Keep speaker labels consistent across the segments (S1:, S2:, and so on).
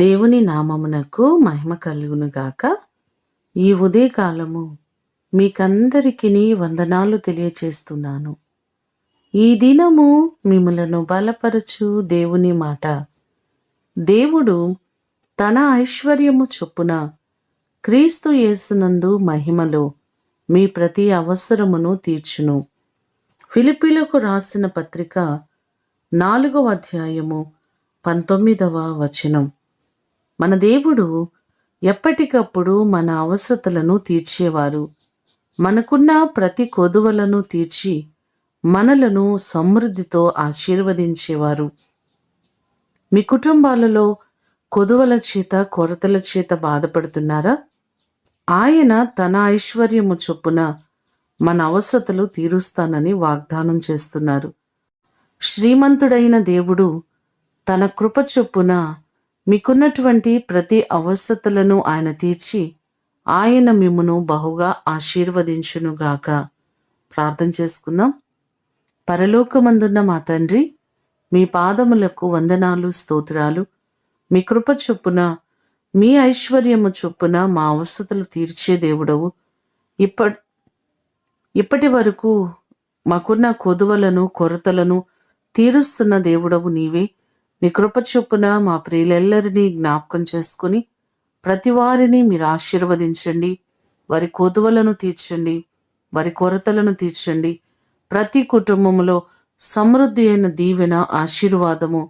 S1: దేవుని నామమునకు మహిమ కలుగునుగాక. ఈ ఉదయకాలము మీకందరికీ వందనాలు తెలియచేస్తున్నాను. ఈ దినము మిమ్ములను బలపరచు దేవుని మాట. దేవుడు తన ఐశ్వర్యము చొప్పున క్రీస్తు యేసునందు మహిమలో మీ ప్రతి అవసరమును తీర్చును. ఫిలిప్పీలకు రాసిన పత్రిక 4వ అధ్యాయము 19వ వచనం. మన దేవుడు ఎప్పటికప్పుడు మన అవసరతలను తీర్చేవారు. మనకున్న ప్రతి కొదువలను తీర్చి మనలను సమృద్ధితో ఆశీర్వదించేవారు. మీ కుటుంబాలలో కొదువల చేత, కొరతల చేత బాధపడుతున్నారా? ఆయన తన ఐశ్వర్యము చొప్పున మన అవసరతలు తీరుస్తానని వాగ్దానం చేస్తున్నారు. శ్రీమంతుడైన దేవుడు తన కృప చొప్పున మీకున్నటువంటి ప్రతి అవసరతలను ఆయన తీర్చి ఆయన మిమ్మును బహుగా ఆశీర్వదించునుగాక. ప్రార్థన చేసుకుందాం. పరలోకమందున్న మా తండ్రి, మీ పాదములకు వందనాలు, స్తోత్రాలు. మీ కృప చొప్పున, మీ ఐశ్వర్యము చొప్పున మా అవసరతలు తీర్చే దేవుడవు. ఇప్పటి వరకు మాకున్న కొదువలను, కొరతలను తీరుస్తున్న దేవుడవు నీవే. నీ కృప చొప్పున మా ప్రియులెల్లరినీ జ్ఞాపకం చేసుకుని ప్రతి వారిని మీరు ఆశీర్వదించండి. వారి కొదువలను తీర్చండి, వారి కొరతలను తీర్చండి. ప్రతి కుటుంబంలో సమృద్ధి అయిన దీవెన, ఆశీర్వాదము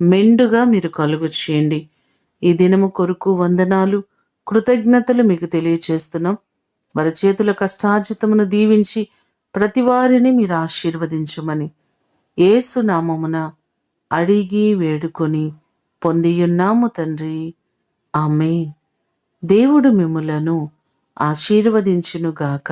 S1: మెండుగా మీరు కలుగు చేయండి. ఈ దినము కొరకు వందనాలు, కృతజ్ఞతలు మీకు తెలియచేస్తున్నాం. వారి చేతుల కష్టార్జితమును దీవించి ప్రతి వారిని మీరు ఆశీర్వదించమని యేసు నామమున అడిగి వేడుకొని పొందియున్నాము తండ్రి. ఆమేన్. దేవుడు మిమ్ములను ఆశీర్వదించునుగాక.